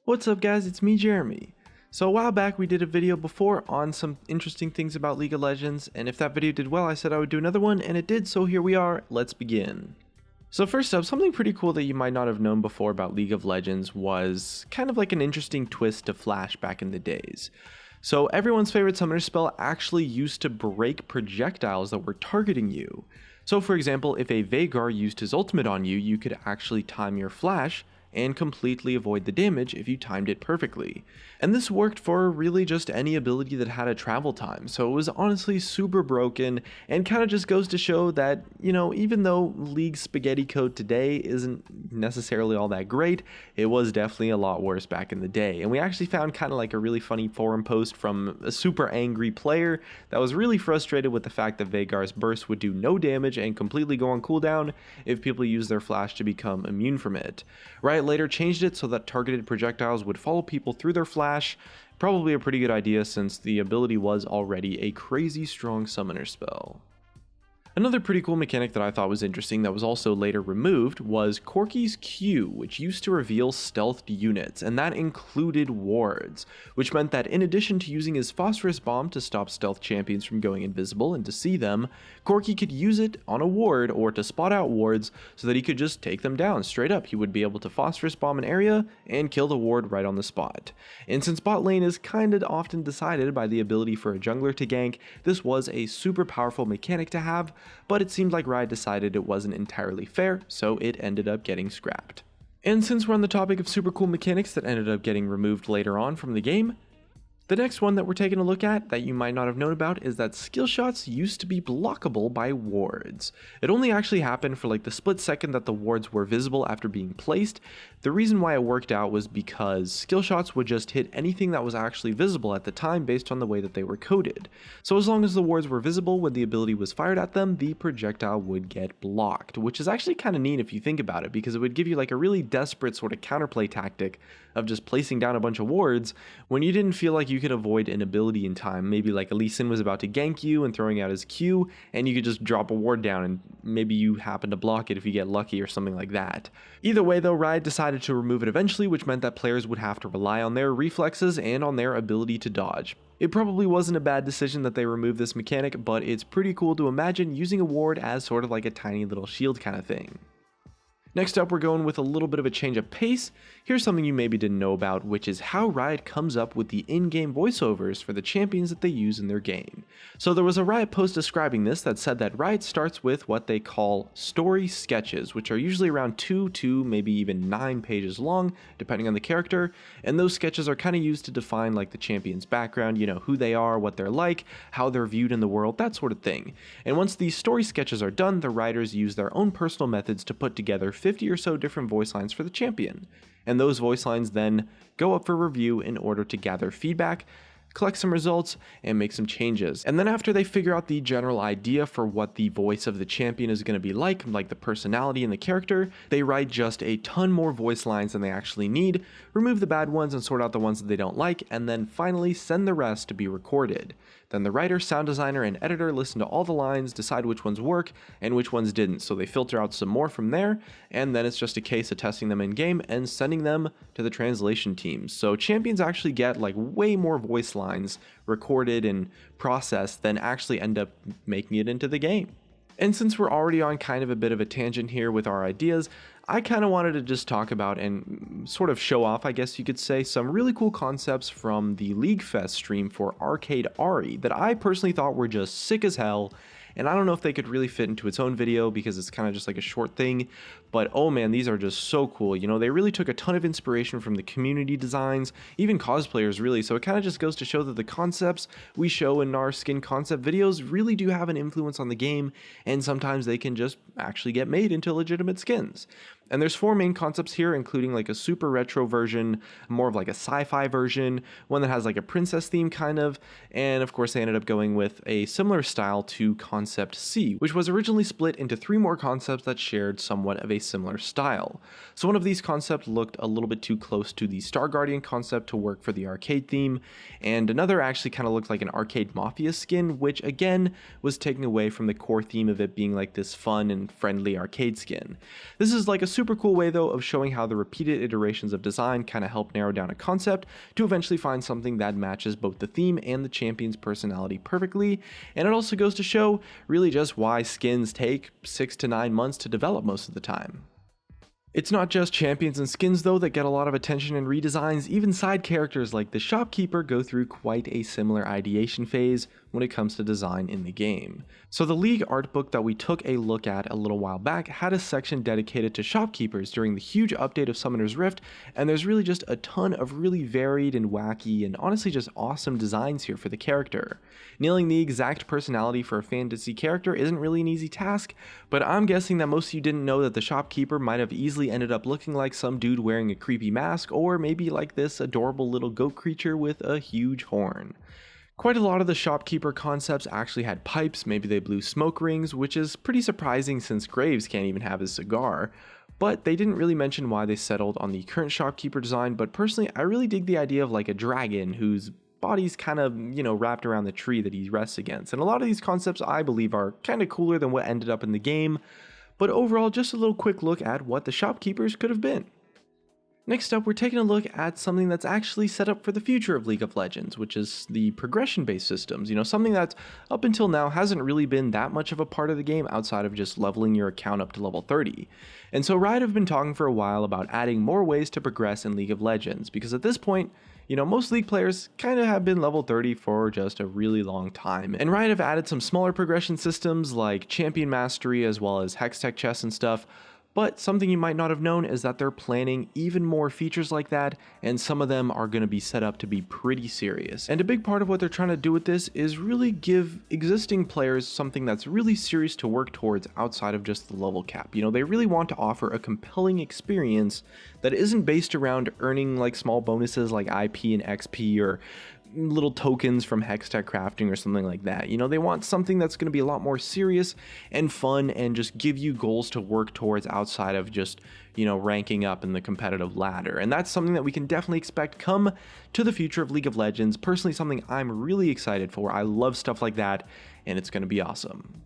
What's up guys, it's me Jeremy. So a while back we did a video before on some interesting things about League of Legends, and if that video did well I said I would do another one, and it did, so here we are, let's begin. So first up, something pretty cool that you might not have known before about League of Legends was kind of like an interesting twist to Flash back in the days. So everyone's favorite summoner spell actually used to break projectiles that were targeting you. So for example, if a Veigar used his ultimate on you, you could actually time your flash and completely avoid the damage if you timed it perfectly. And this worked for really just any ability that had a travel time, so it was honestly super broken, and kind of just goes to show that, you know, even though League spaghetti code today isn't necessarily all that great, it was definitely a lot worse back in the day. And we actually found kind of like a really funny forum post from a super angry player that was really frustrated with the fact that Veigar's burst would do no damage and completely go on cooldown if people use their flash to become immune from it. Riot later changed it so that targeted projectiles would follow people through their flash, probably a pretty good idea since the ability was already a crazy strong summoner spell. Another pretty cool mechanic that I thought was interesting that was also later removed was Corki's Q, which used to reveal stealthed units, and that included wards, which meant that in addition to using his phosphorus bomb to stop stealth champions from going invisible and to see them, Corki could use it on a ward or to spot out wards so that he could just take them down straight up. He would be able to phosphorus bomb an area and kill the ward right on the spot. And since bot lane is kinda often decided by the ability for a jungler to gank, this was a super powerful mechanic to have, but it seemed like Riot decided it wasn't entirely fair, so it ended up getting scrapped. And since we're on the topic of super cool mechanics that ended up getting removed later on from the game, the next one that we're taking a look at that you might not have known about is that skill shots used to be blockable by wards. It only actually happened for like the split second that the wards were visible after being placed. The reason why it worked out was because skill shots would just hit anything that was actually visible at the time based on the way that they were coded. So as long as the wards were visible when the ability was fired at them, the projectile would get blocked, which is actually kind of neat if you think about it, because it would give you like a really desperate sort of counterplay tactic of just placing down a bunch of wards when you didn't feel like you could avoid an ability in time. Maybe like Lee Sin was about to gank you and throwing out his Q, and you could just drop a ward down and maybe you happen to block it if you get lucky or something like that. Either way though, Riot decided to remove it eventually, which meant that players would have to rely on their reflexes and on their ability to dodge. It probably wasn't a bad decision that they removed this mechanic, but it's pretty cool to imagine using a ward as sort of like a tiny little shield kind of thing. Next up, we're going with a little bit of a change of pace. Here's something you maybe didn't know about, which is how Riot comes up with the in-game voiceovers for the champions that they use in their game. So there was a Riot post describing this that said that Riot starts with what they call story sketches, which are usually around 2 to maybe even 9 pages long, depending on the character, and those sketches are kind of used to define like the champion's background, you know, who they are, what they're like, how they're viewed in the world, that sort of thing. And once these story sketches are done, the writers use their own personal methods to put together 50 or so different voice lines for the champion. And those voice lines then go up for review in order to gather feedback, collect some results, and make some changes. And then after they figure out the general idea for what the voice of the champion is going to be like the personality and the character, they write just a ton more voice lines than they actually need, remove the bad ones and sort out the ones that they don't like, and then finally send the rest to be recorded. Then the writer, sound designer, and editor listen to all the lines, decide which ones work and which ones didn't, so they filter out some more from there, and then it's just a case of testing them in game and sending them to the translation teams. So champions actually get like way more voice lines recorded and processed than actually end up making it into the game. And since we're already on kind of a bit of a tangent here with our ideas, I kind of wanted to just talk about and sort of show off, I guess you could say, some really cool concepts from the League Fest stream for Arcade Ari that I personally thought were just sick as hell. And I don't know if they could really fit into its own video because it's kind of just like a short thing, but oh man, these are just so cool. You know, they really took a ton of inspiration from the community designs, even cosplayers really, so it kind of just goes to show that the concepts we show in our skin concept videos really do have an influence on the game, and sometimes they can just actually get made into legitimate skins. And there's 4 main concepts here, including like a super retro version, more of like a sci-fi version, one that has like a princess theme kind of, and of course they ended up going with a similar style to Concept C, which was originally split into 3 more concepts that shared somewhat of a similar style. So one of these concepts looked a little bit too close to the Star Guardian concept to work for the arcade theme, and another actually kind of looked like an Arcade Mafia skin, which again was taken away from the core theme of it being like this fun and friendly arcade skin. This is like a super cool way though of showing how the repeated iterations of design kind of help narrow down a concept to eventually find something that matches both the theme and the champion's personality perfectly. And it also goes to show really just why skins take 6 to 9 months to develop most of the time. It's not just champions and skins though that get a lot of attention and redesigns. Even side characters like the Shopkeeper go through quite a similar ideation phase when it comes to design in the game. So the League art book that we took a look at a little while back had a section dedicated to Shopkeepers during the huge update of Summoner's Rift, and there's really just a ton of really varied and wacky and honestly just awesome designs here for the character. Nailing the exact personality for a fantasy character isn't really an easy task, but I'm guessing that most of you didn't know that the Shopkeeper might have easily ended up looking like some dude wearing a creepy mask, or maybe like this adorable little goat creature with a huge horn. Quite a lot of the Shopkeeper concepts actually had pipes, maybe they blew smoke rings, which is pretty surprising since Graves can't even have his cigar. But they didn't really mention why they settled on the current Shopkeeper design, but personally I really dig the idea of like a dragon whose body's kind of, wrapped around the tree that he rests against. And a lot of these concepts I believe are kind of cooler than what ended up in the game. But overall, just a little quick look at what the Shopkeepers could have been. Next up, we're taking a look at something that's actually set up for the future of League of Legends, which is the progression-based systems. Something that up until now hasn't really been that much of a part of the game outside of just leveling your account up to level 30. And so Riot have been talking for a while about adding more ways to progress in League of Legends, because at this point, most League players kind of have been level 30 for just a really long time. And Riot have added some smaller progression systems like Champion Mastery as well as Hextech Chess and stuff. But something you might not have known is that they're planning even more features like that, and some of them are going to be set up to be pretty serious. And a big part of what they're trying to do with this is really give existing players something that's really serious to work towards outside of just the level cap. They really want to offer a compelling experience that isn't based around earning like small bonuses like IP and XP or little tokens from Hextech crafting or something like that. They want something that's going to be a lot more serious and fun and just give you goals to work towards outside of just, ranking up in the competitive ladder. And that's something that we can definitely expect come to the future of League of Legends. Personally, something I'm really excited for. I love stuff like that, and it's going to be awesome.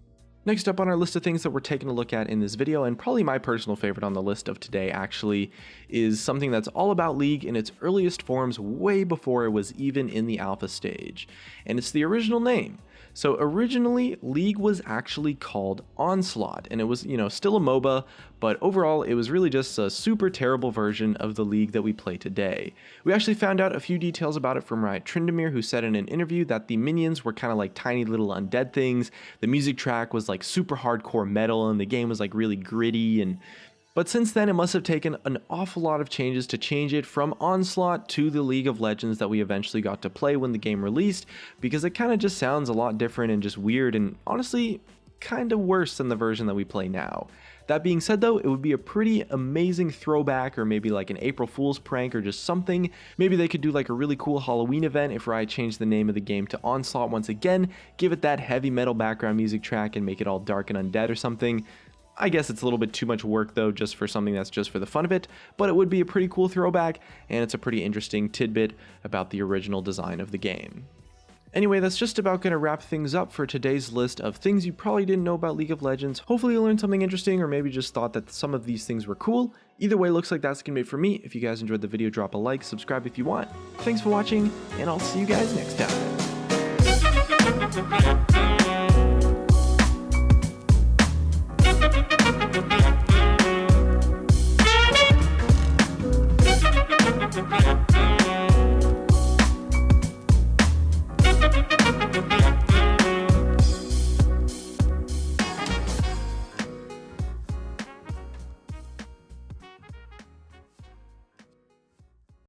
Next up on our list of things that we're taking a look at in this video, and probably my personal favorite on the list of today actually, is something that's all about League in its earliest forms way before it was even in the alpha stage. And it's the original name. So originally, League was actually called Onslaught, and it was, still a MOBA, but overall, it was really just a super terrible version of the League that we play today. We actually found out a few details about it from Riot Tryndamere, who said in an interview that the minions were kind of like tiny little undead things, the music track was like super hardcore metal, and the game was like really gritty, but since then, it must have taken an awful lot of changes to change it from Onslaught to the League of Legends that we eventually got to play when the game released, because it kind of just sounds a lot different and just weird and honestly kind of worse than the version that we play now. That being said though, it would be a pretty amazing throwback, or maybe like an April Fool's prank or just something. Maybe they could do like a really cool Halloween event if Riot changed the name of the game to Onslaught once again, give it that heavy metal background music track and make it all dark and undead or something. I guess it's a little bit too much work though, just for something that's just for the fun of it, but it would be a pretty cool throwback, and it's a pretty interesting tidbit about the original design of the game. Anyway, that's just about going to wrap things up for today's list of things you probably didn't know about League of Legends. Hopefully you learned something interesting, or maybe just thought that some of these things were cool. Either way, looks like that's going to be it for me. If you guys enjoyed the video, drop a like, subscribe if you want. Thanks for watching, and I'll see you guys next time.